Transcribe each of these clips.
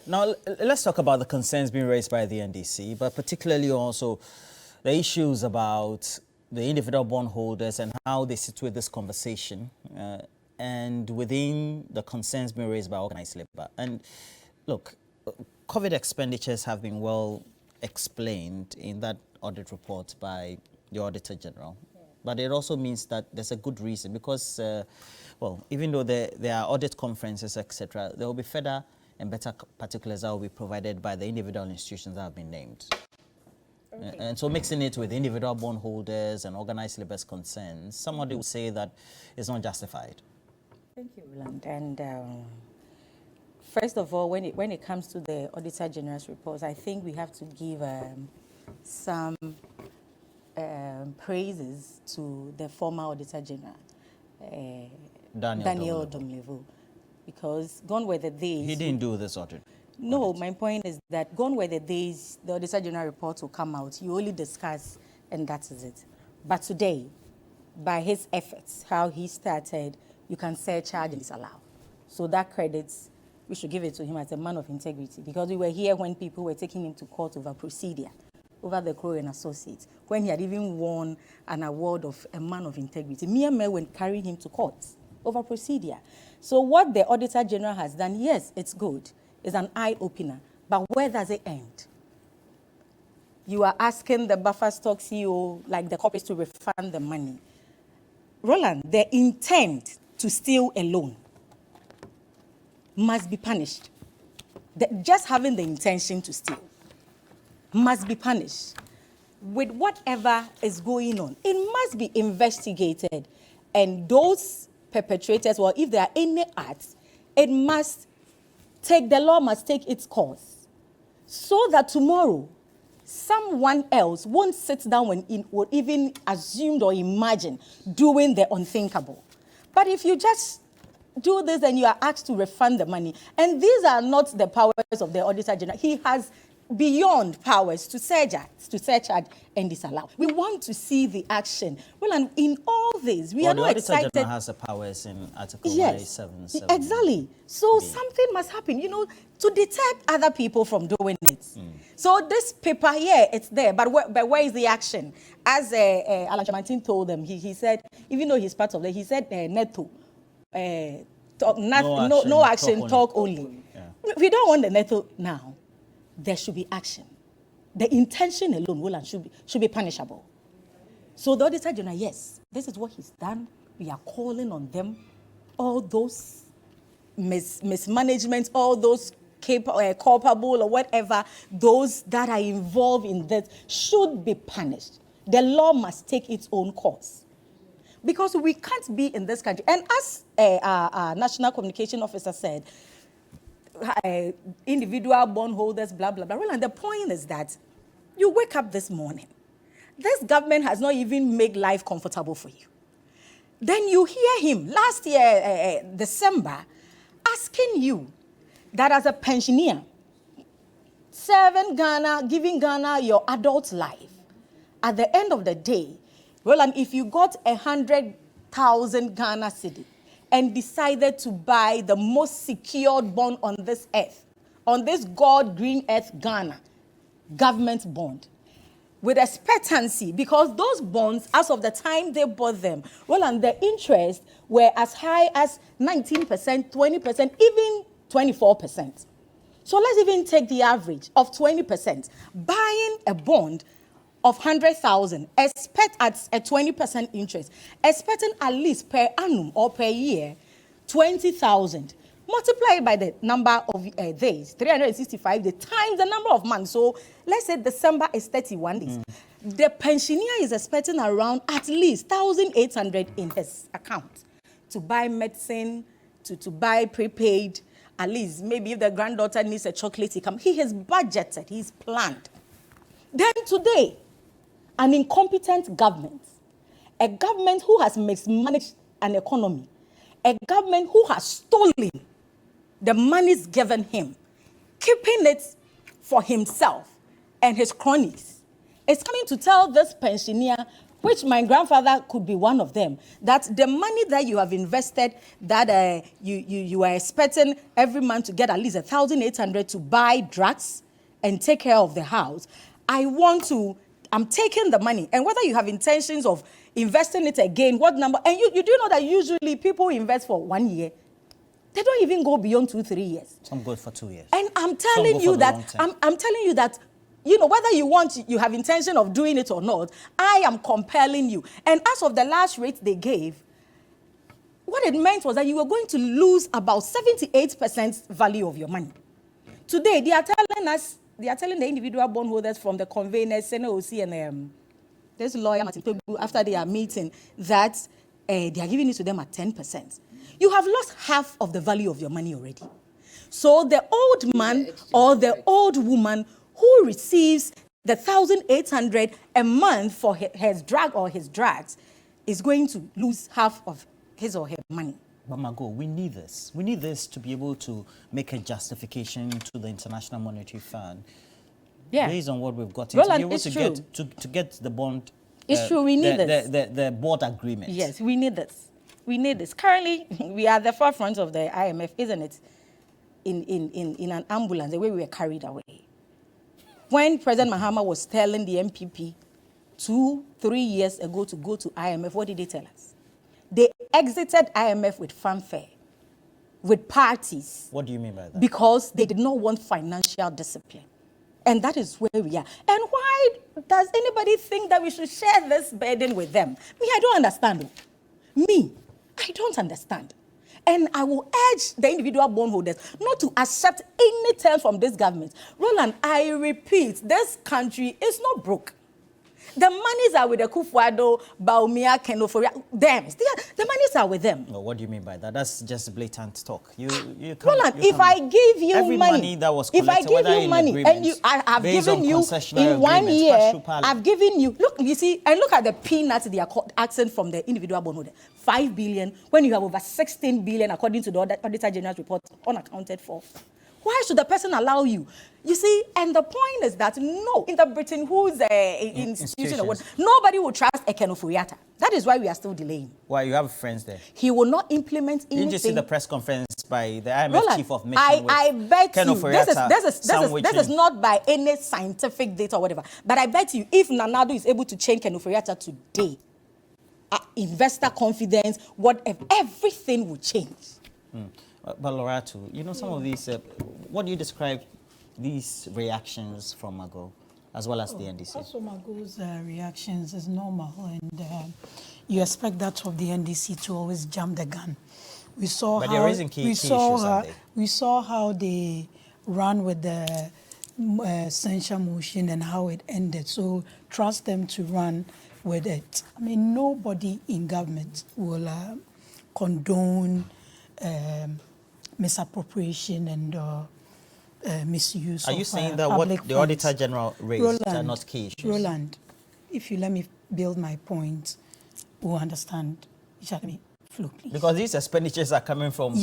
Now, let's talk about the concerns being raised by the NDC, but particularly also the issues about the individual bondholders and how they situate this conversation and within the concerns being raised by organized labor. And look, COVID expenditures have been well explained in that audit report by the Auditor General. But it also means that there's a good reason because, well, even though there are audit conferences, etc., there will be further and better particulars that will be provided by the individual institutions that have been named. Okay. And so mixing it with individual bondholders and organized labor's concerns, somebody would say that it's not justified. Thank you, Roland. And first of all, when it comes to the Auditor General's reports, I think we have to give some praises to the former Auditor General, Daniel Domlevo, because gone were the days... He didn't do this audit. No, my point is that gone were the days the Auditor General report will come out, you only discuss and that is it. But today, by his efforts, how he started, you can surcharge and disallow. So that credits, we should give it to him as a man of integrity, because we were here when people were taking him to court over procedure, over the Crow and Associates, when he had even won an award of a man of integrity. Mere when carrying him to court over procedure. So what the Auditor General has done, yes, it's good. It's an eye-opener. But where does it end? You are asking the buffer stock CEO, like the corporates, to refund the money. Roland, the intent to steal alone must be punished. Just having the intention to steal must be punished. With whatever is going on, it must be investigated. And those perpetrators, well, if there are any acts, the law must take its course. So that tomorrow, someone else won't sit down and or even assumed or imagined doing the unthinkable. But if you just do this and you are asked to refund the money, and these are not the powers of the Auditor General, he has beyond powers to surcharge and disallow. We want to see the action. Well, and in all this, we are not excited. The Auditor General has the powers in Article 177. Exactly. So something must happen, to deter other people from doing it. So this paper, it's there, but where is the action? As Alan Chamantin told them, he said, even though he's part of it, he said, neto, no action, talk only. Yeah. We don't want the neto now. There should be action. The intention alone, Roland, should be punishable. So the Auditor General, yes, this is what he's done. We are calling on them. All those mismanagement, all those culpable or whatever, those that are involved in this should be punished. The law must take its own course. Because we can't be in this country. And as our National Communication Officer said, individual bondholders, blah, blah, blah. Well, and the point is that you wake up this morning. This government has not even made life comfortable for you. Then you hear him last year, December, asking you that as a pensioner, serving Ghana, giving Ghana your adult life, at the end of the day, well, and if you got 100,000 Ghana cedi, and decided to buy the most secured bond on this earth, on this God-green earth, Ghana, government bond, with expectancy, because those bonds, as of the time they bought them, well, and the interest were as high as 19%, 20%, even 24%. So let's even take the average of 20%. Buying a bond of 100,000, expect at a 20% interest, expecting at least per annum or per year, 20,000. Multiply it by the number of days, 365 days, times the number of months. So let's say December is 31 days. The pensioner is expecting around at least 1,800 in his account to buy medicine, to buy prepaid, at least maybe if the granddaughter needs a chocolate, he has budgeted, he's planned. Then today, an incompetent government, a government who has mismanaged an economy, a government who has stolen the monies given him, keeping it for himself and his cronies, is coming to tell this pensioner, which my grandfather could be one of them, that the money that you have invested, that you are expecting every month to get at least 1,800 to buy drugs and take care of the house, I'm taking the money. And whether you have intentions of investing it again, what number, and you do know that usually people invest for 1 year. They don't even go beyond 2-3 years. Some go for 2 years. And I'm telling you that, I'm telling you that, whether you have intention of doing it or not, I am compelling you. And as of the last rate they gave, what it meant was that you were going to lose about 78% value of your money. Today, they are telling the individual bondholders from the conveners, NOC, and this lawyer, after their meeting, that they are giving it to them at 10%. You have lost half of the value of your money already. So the old man or the old woman who receives the 1,800 a month for his drug or his drugs is going to lose half of his or her money. But Margot, we need this. We need this to be able to make a justification to the International Monetary Fund. Yeah. Based on what we've got, to be able to get the bond. It's true. We need this. The board agreement. Yes, we need this. We need this. Currently, we are at the forefront of the IMF, isn't it? In an ambulance, the way we were carried away. When President Mahama was telling the MPP 2-3 years ago to go to IMF, what did they tell us? They exited IMF with fanfare, with parties. What do you mean by that? Because they did not want financial discipline. And that is where we are. And why does anybody think that we should share this burden with them? Me, I don't understand. Me, I don't understand. And I will urge the individual bondholders not to accept any terms from this government. Roland, I repeat, this country is not broke. The monies are with the Kufuado, Baumia, Ofori, them. The monies are with them. Well, what do you mean by that? That's just blatant talk. Roland, if I give you money that was collected, if I give you money, and I have given you in 1 year, I've given you, look, you see, and look at the peanuts they are asking from the individual bondholder. 5 billion, when you have over 16 billion, according to the Auditor General's report, unaccounted for. Why should the person allow you? You see, and the point is that no, in the Britain whose institution or what, nobody will trust Ken Ofori. That is why we are still delaying. Why, you have friends there? He will not implement anything. Didn't you see the press conference by the IMF Roland, chief of mission I bet Ken you, Ofori this is not by any scientific data or whatever, but I bet you if Nanado is able to change Ken Ofori today, investor confidence, whatever, everything will change. But Loratu, some of these, what do you describe these reactions from Margot, as well as the NDC? Also, Margot's reactions is normal, and you expect that of the NDC to always jump the gun. We saw but they're raising key issues, aren't they? We saw how they ran with the censure motion and how it ended. So trust them to run with it. I mean, nobody in government will condone misappropriation and misuse. Are you saying that what the Auditor General raised are not key issues? Roland, if you let me build my point, we'll understand each other fluently. Because these expenditures are coming from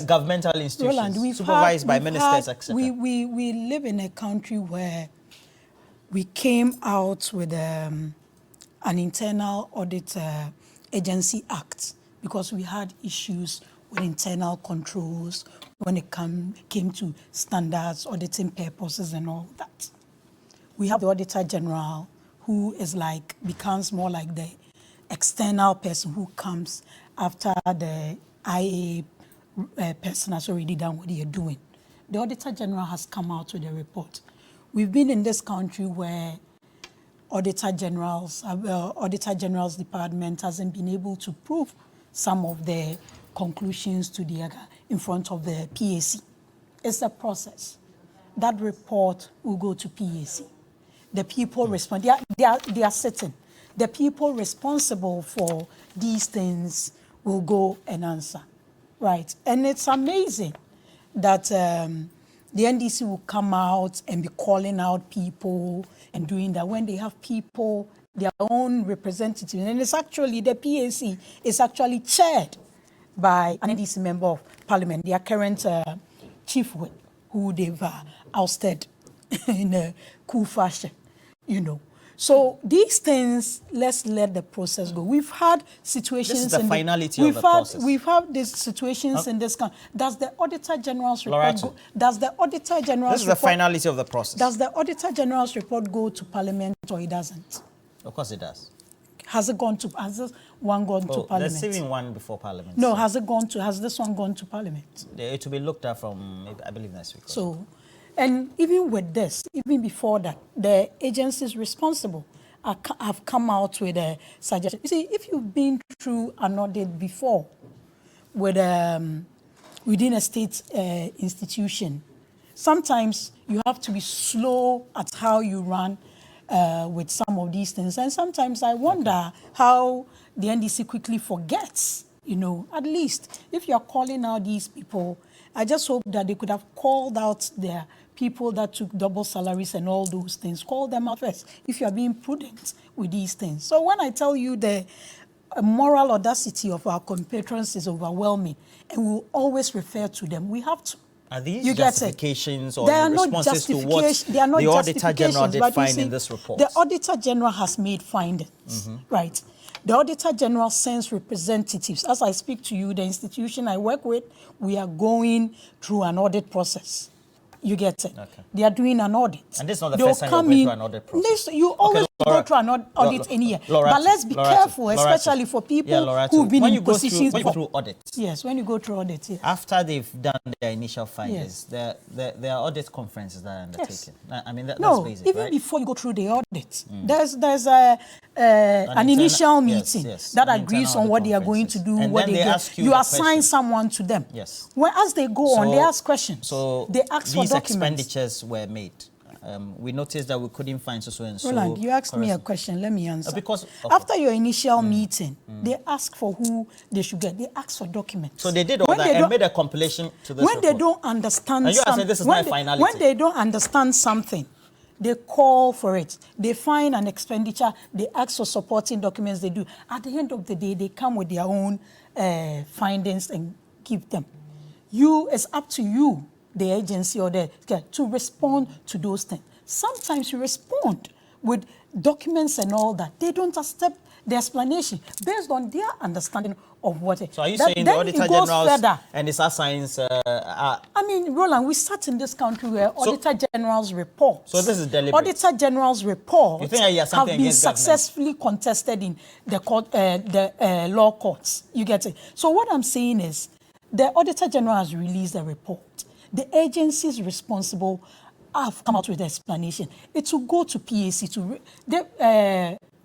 governmental institutions, Roland, supervised by ministers, etc. We live in a country where we came out with an internal audit agency act because we had issues with internal controls when it came to standards, auditing purposes and all that. We have the Auditor General who becomes more like the external person who comes after the IA person has already done what they are doing. The Auditor General has come out with a report. We've been in this country where Auditor General's department hasn't been able to prove some of the conclusions in front of the PAC. It's a process. That report will go to PAC. The people respond. They are sitting. The people responsible for these things will go and answer, right? And it's amazing that the NDC will come out and be calling out people and doing that when they have people, their own representatives. And it's actually, the PAC is actually chaired by an NDC member of parliament, their current chief whip, who they've ousted in a cool fashion, So these things, let's let the process go. We've had situations. This is the finality of the process. We've had these situations in this country. Does the Auditor General's report Loretta. go? Does the Auditor General's This is the report, finality of the process. Does the Auditor General's report go to Parliament or it doesn't? Of course it does. Has this one gone to Parliament? There's even one before Parliament. No, so has this one gone to Parliament? it will be looked at from, I believe, next week. So, and even with this, even before that, the agencies responsible have come out with a suggestion. You see, if you've been through an audit before with within a state institution, sometimes you have to be slow at how you run with some of these things. And sometimes I wonder how the NDC quickly forgets, at least if you're calling out these people, I just hope that they could have called out their people that took double salaries and all those things. Call them out first if you're being prudent with these things. So when I tell you the moral audacity of our compatriots is overwhelming, and we'll always refer to them, we have to. Are these justifications or they are responses to what they are not the Auditor General did find in this report? The Auditor General has made findings, right? The Auditor General sends representatives. As I speak to you, the institution I work with, we are going through an audit process. You get it? Okay. They are doing an audit. And this is not the first time you're going through an audit process. You always go through an audit in here. But let's be careful, especially for people who've been in positions. When you go through audits. Yes, when you go through audits. Yes. After they've done their initial findings, there are audit conferences that are undertaken. Yes. I mean, that's basic, even right? before you go through the audit, there's an initial meeting that agrees on what they are going to do, and what then they ask you assign someone to them. Yes. When as they go on, they ask questions. So they ask for these documents. expenditures were made. We noticed that we couldn't find so and so. Roland, you asked me a question. Let me answer. Because after your initial meeting, they ask for who they should get. They ask for documents. So they did all that and made a compilation to this report. They don't understand and you are saying this is my finality. When they don't understand something, they call for it. They find an expenditure. They ask for supporting documents. They do. At the end of the day, they come with their own findings and give them. It's up to you, the agency or to respond to those things. Sometimes you respond with documents and all that. They don't accept the explanation based on their understanding of what it is. So are you saying the Auditor General and his assigns I mean, Roland, we sat in this country where Auditor General's reports. So this is deliberate. Auditor General's reports have been successfully contested in the court, law courts. You get it? So what I'm saying is the Auditor General has released a report. The agencies responsible have come out with an explanation. It will go to PAC.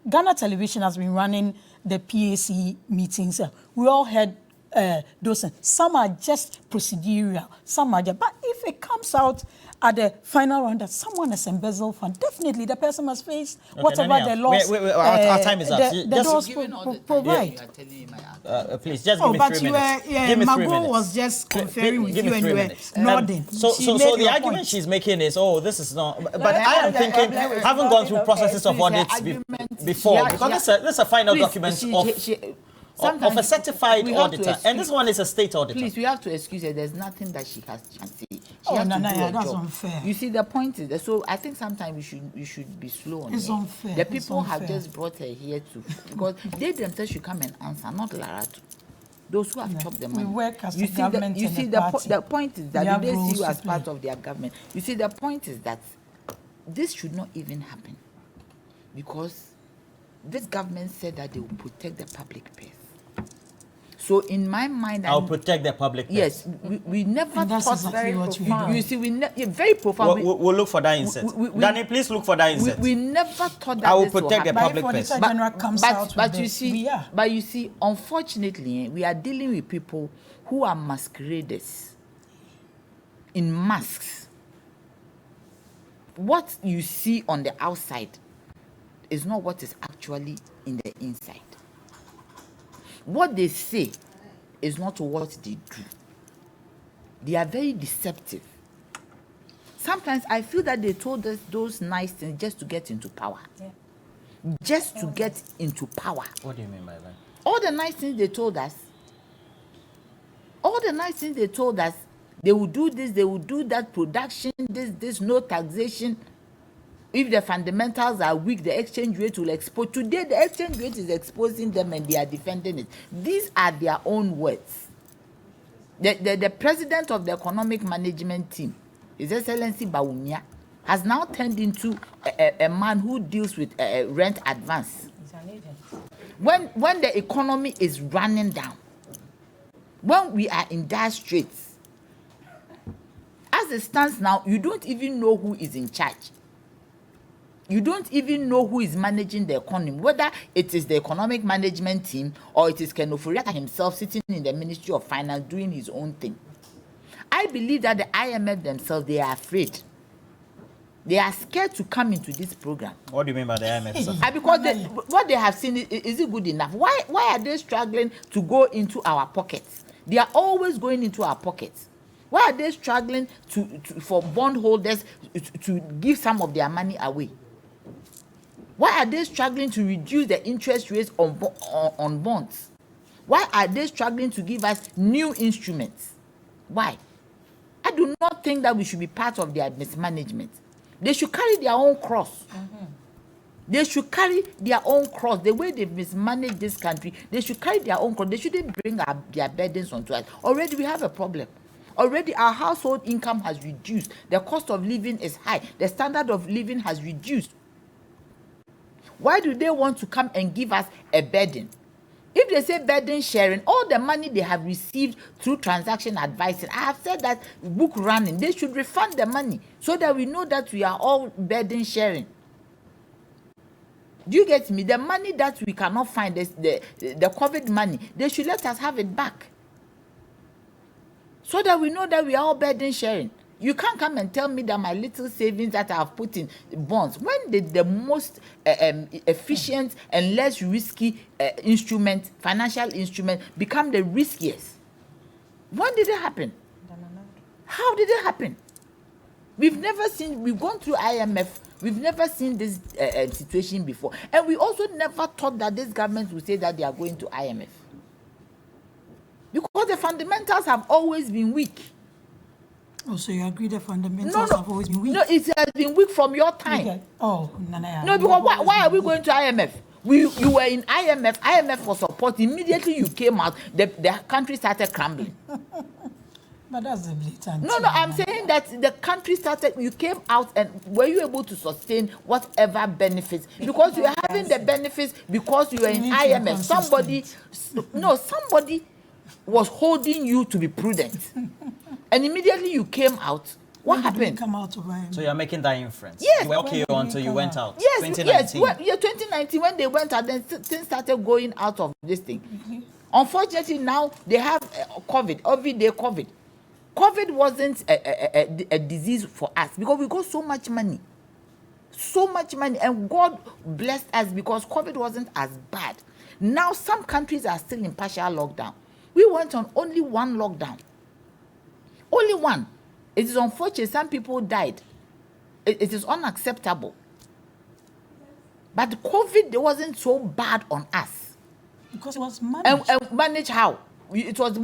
Ghana Television has been running the PAC meetings. We all heard those things. Some are just procedural, some are just. But if it comes out at the final round that someone has embezzled fund, definitely the person must face whatever the laws. Our time is up. The laws provide. Please, just give me 3 minutes. Give me 3 minutes. Was just conferring with you and you were nodding. So the argument she's making is, this is not. But I am thinking, haven't gone through processes of audits before, because this is a final document of a certified auditor, and this one is a state auditor. Please, we have to excuse her. There's nothing that she can say. That's unfair. You see, the point is that, so I think sometimes we should be slow on it. It's unfair. The people have just brought her here because they themselves should come and answer, not Laratu. Those who have chopped the money. We work as a government. The point is that they see you as part of their government. You see, the point is that this should not even happen because this government said that they will protect the public purse. So in my mind, I'll protect the public purse. Yes, we never thought very what we do. You see, very profound. We'll look for that insert. Danny, please look for that insert. We never thought that I will protect the public purse. But you see, unfortunately, we are dealing with people who are masqueraders in masks. What you see on the outside is not what is actually in the inside. What they say is not what they do. They are very deceptive. Sometimes I feel that they told us those nice things just to get into power. Yeah. Just to get into power. What do you mean by that? All the nice things they told us, they will do this, they will do that, production, this, no taxation. If the fundamentals are weak, the exchange rate will expose. Today, the exchange rate is exposing them and they are defending it. These are their own words. The president of the economic management team, His Excellency Bawumia, has now turned into a man who deals with rent advance. He's an agent. When the economy is running down, when we are in dire straits, as it stands now, you don't even know who is in charge. You don't even know who is managing the economy, whether it is the economic management team or it is Ken Ofori himself sitting in the Ministry of Finance doing his own thing. I believe that the IMF themselves, they are afraid. They are scared to come into this program. What do you mean by the IMF? Because what they have seen, is it good enough? Why are they struggling to go into our pockets? They are always going into our pockets. Why are they struggling for bondholders to give some of their money away? Why are they struggling to reduce the interest rates on bonds? Why are they struggling to give us new instruments? Why? I do not think that we should be part of their mismanagement. They should carry their own cross. They should carry their own cross. The way they've mismanaged this country, they should carry their own cross. They shouldn't bring their burdens onto us. Already we have a problem. Already our household income has reduced. The cost of living is high. The standard of living has reduced. Why do they want to come and give us a burden? If they say burden sharing, all the money they have received through transaction advising, I have said that book running, they should refund the money so that we know that we are all burden sharing. Do you get me? The money that we cannot find, the COVID money, they should let us have it back so that we know that we are all burden sharing. You can't come and tell me that my little savings that I have put in bonds, when the most efficient and less risky instrument, financial instrument, become the riskiest. When did it happen? How did it happen? We've never seen, we've gone through IMF, we've never seen this situation before. And we also never thought that this government would say that they are going to IMF. Because the fundamentals have always been weak. Oh, so you agree the fundamentals have always been weak? No, it has been weak from your time. Okay. Oh, no. No, because why are we going to IMF? You were in IMF. IMF for support. Immediately you came out, the country started crumbling. But that's a blatant. No, I'm saying that the country started, you came out, and were you able to sustain whatever benefits? Because you are having the benefits because you are in IMF. Somebody was holding you to be prudent. And immediately you came out. What happened? Come out of IMF. So you're making that inference? Yes. You were okay until you went out? Yes, 2019. yes. 2019, when they went out, then things started going out of this thing. Unfortunately, now they have COVID, everyday COVID. COVID wasn't a disease for us because we got so much money. So much money. And God blessed us because COVID wasn't as bad. Now some countries are still in partial lockdown. We went on only one lockdown. Only one. It is unfortunate. Some people died. It is unacceptable. But COVID wasn't so bad on us. Because it was managed. And manage how? It was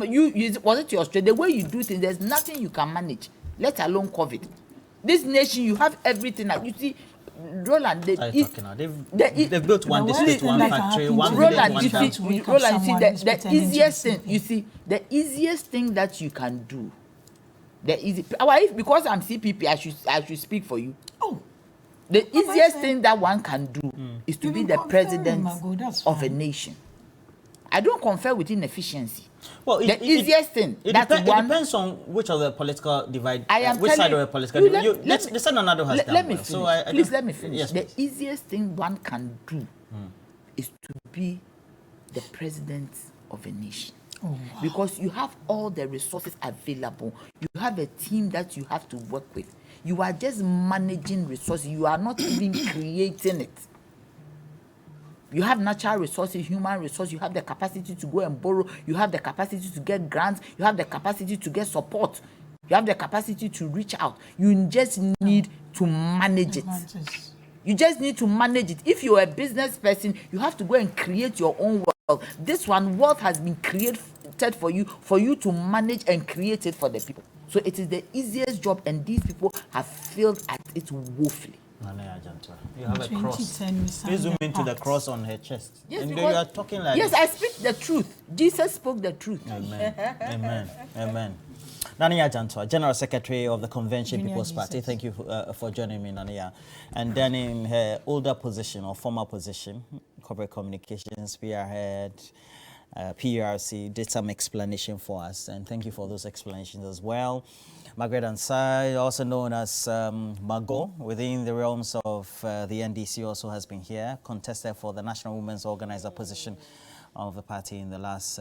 was it your strength? The way you do things, there's nothing you can manage, let alone COVID. This nation, you have everything. You see, Roland, they've built one district, one factory, one Roland, village, one town. Roland, the easiest thing, you see, the easiest thing that you can do, because I'm CPP, I should speak for you. Oh, the easiest thing that one can do is to be the president of a nation. I don't confer with inefficiency. Well, the easiest thing. It depends on which of the political divide. Which side of the political divide. The Senate Nado has done. Let me finish. Please let me finish. Yes, the easiest thing one can do is to be the president of a nation. wow. Because you have all the resources available. You have a team that you have to work with. You are just managing resources. You are not even creating it. You have natural resources, human resources. You have the capacity to go and borrow. You have the capacity to get grants. You have the capacity to get support. You have the capacity to reach out. You just need to manage it. You just need to manage it. If you're a business person, you have to go and create your own wealth. This wealth has been created for you to manage and create it for the people. So it is the easiest job, and these people have failed at it woefully. Nana Ajantwa, you have a cross. 2010 we signed Please zoom the into the pact. cross on her chest. Yes, and because- you are talking like Yes, this. I speak the truth. Jesus spoke the truth. Amen. Amen. Amen. Nania Jantwa, General Secretary of the Convention Junior People's Party. Jesus. Thank you for joining me, Nania. And then in her older position or former position, corporate communications, spearhead, PRC, did some explanation for us. And thank you for those explanations as well. Margaret Ansai, also known as Mago, within the realms of the NDC, also has been here, contested for the National Women's Organizer position of the party in the last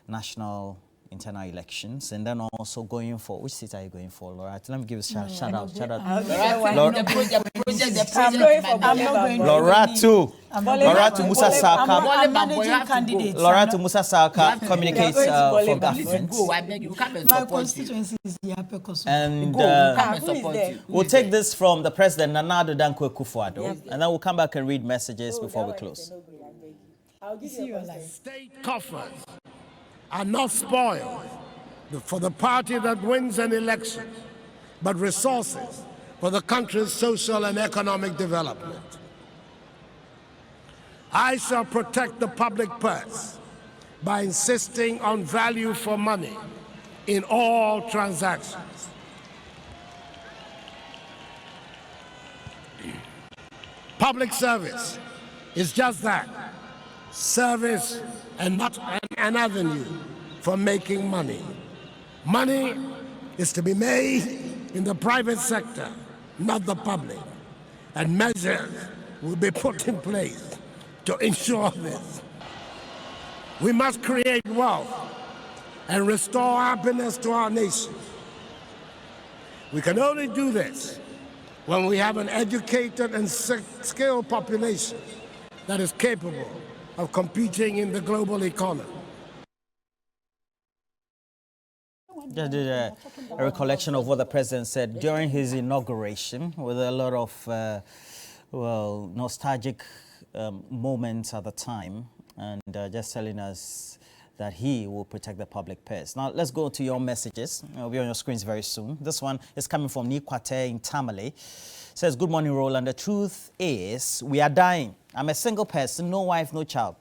national internal elections, and then also going for, which seat are you going for, Laura? Let me give a shout out. The project I'm not going to Laura too. Laura to Musa I'm Saka. managing candidate. Laura to Musa Saka communicates for Boleba. government. Go, I beg you, come and My support you. constituency is the Upper Kosovo. And Go, come and who is support there? you. we'll take this from the President Nana Addo Dankwa Akufo-Addo, and then we'll come back and read messages before we close. I'll give you a life. State coffers are not spoiled for the party that wins an election, but resources for the country's social and economic development. I shall protect the public purse by insisting on value for money in all transactions. Public service is just that, service and not an avenue for making money. Money is to be made in the private sector, not the public, and measures will be put in place to ensure this. We must create wealth and restore happiness to our nation. We can only do this when we have an educated and skilled population that is capable of competing in the global economy. Just did a recollection of what the president said during his inauguration, with a lot of nostalgic moments at the time, and just telling us that he will protect the public purse. Now let's go to your messages. It'll be on your screens very soon. This one is coming from Nikwate in Tamale. Says, good morning, Roland. The truth is we are dying. I'm a single person, no wife, no child.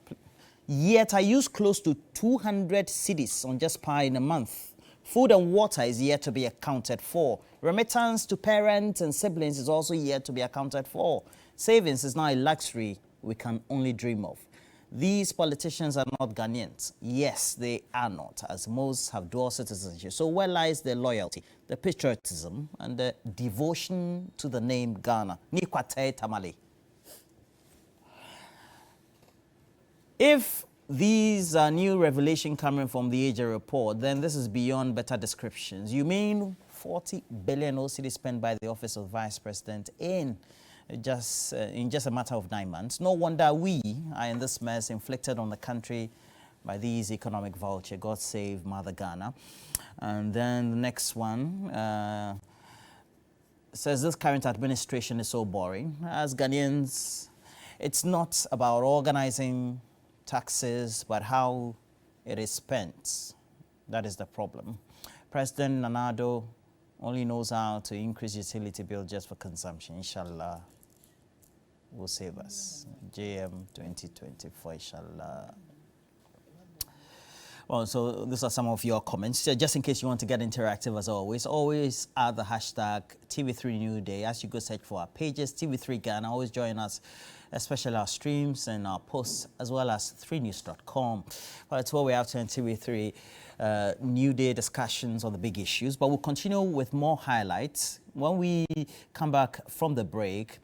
Yet I use close to 200 cedis on just pie in a month. Food and water is yet to be accounted for. Remittance to parents and siblings is also yet to be accounted for. Savings is now a luxury we can only dream of. These politicians are not Ghanaians. Yes, they are not, as most have dual citizenship. So where lies their loyalty, the patriotism, and the devotion to the name Ghana? Nikwate Tamale. If these are new revelation coming from the Asia report, then this is beyond better descriptions. You mean 40 billion OCD spent by the Office of Vice President in just a matter of 9 months. No wonder we are in this mess inflicted on the country by these economic vulture. God save Mother Ghana. And then the next one says this current administration is so boring. As Ghanaians, it's not about organizing taxes, but how it is spent. That is the problem. President Nana Addo only knows how to increase utility bill just for consumption. Inshallah, will save us. JM 2024, inshallah. Well, so these are some of your comments. Just in case you want to get interactive, as always add the hashtag TV3Newday. As you go search for our pages, TV3 Ghana. Always join us, especially our streams and our posts, as well as 3news.com. Well, it's what we have to on TV3 New Day discussions on the big issues. But we'll continue with more highlights. When we come back from the break,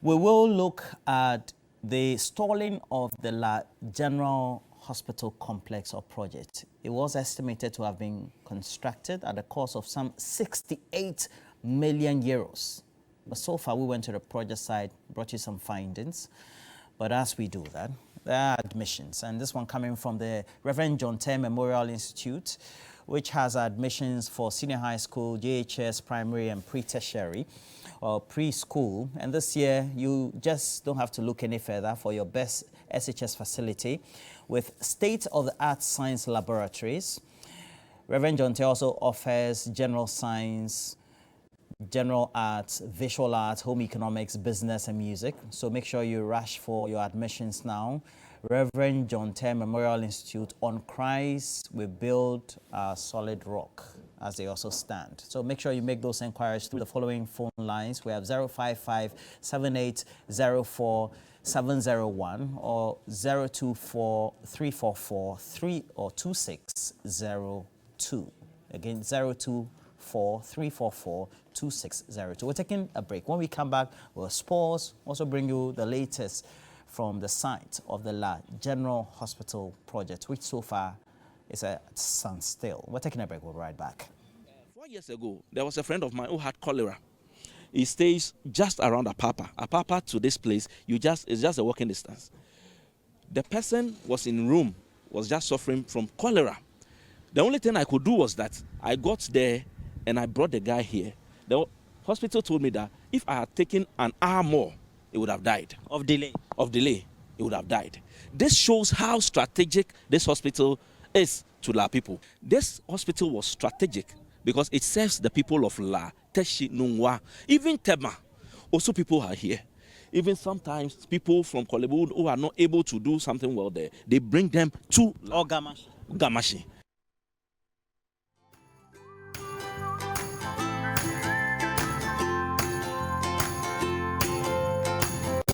we will look at the stalling of the General Hospital Complex or project. It was estimated to have been constructed at a cost of some 68 million euros. But so far, we went to the project site, brought you some findings. But as we do that, there are admissions. And this one coming from the Reverend John Tay Memorial Institute, which has admissions for senior high school, JHS, primary, and pre-tertiary or preschool. And this year, you just don't have to look any further for your best SHS facility with state-of-the-art science laboratories. Reverend John Tay also offers general science, general arts, visual arts, home economics, business and music. So make sure you rush for your admissions now. Reverend John Terr Memorial Institute, on Christ we build a solid rock, as they also stand. So make sure you make those inquiries through the following phone lines. We have 055-7804-701 or 024-344-3 or 2602. Again, 024-344-2602. We're taking a break. When we come back, we'll pause, also bring you the latest from the site of the La General Hospital project, which so far is a standstill. We're taking a break. We'll be right back. 4 years ago, there was a friend of mine who had cholera. He stays just around Apapa. Apapa to this place, it's just a walking distance. The person was in room, was just suffering from cholera. The only thing I could do was that I got there and I brought the guy here. The hospital told me that if I had taken an hour more, he would have died. Of delay. Of delay, he would have died. This shows how strategic this hospital is to La people. This hospital was strategic because it serves the people of La, Teshi, Nungwa, even Tema. Also people are here. Even sometimes people from Kolebu who are not able to do something well there, they bring them to Or Gamashi. Gamashi.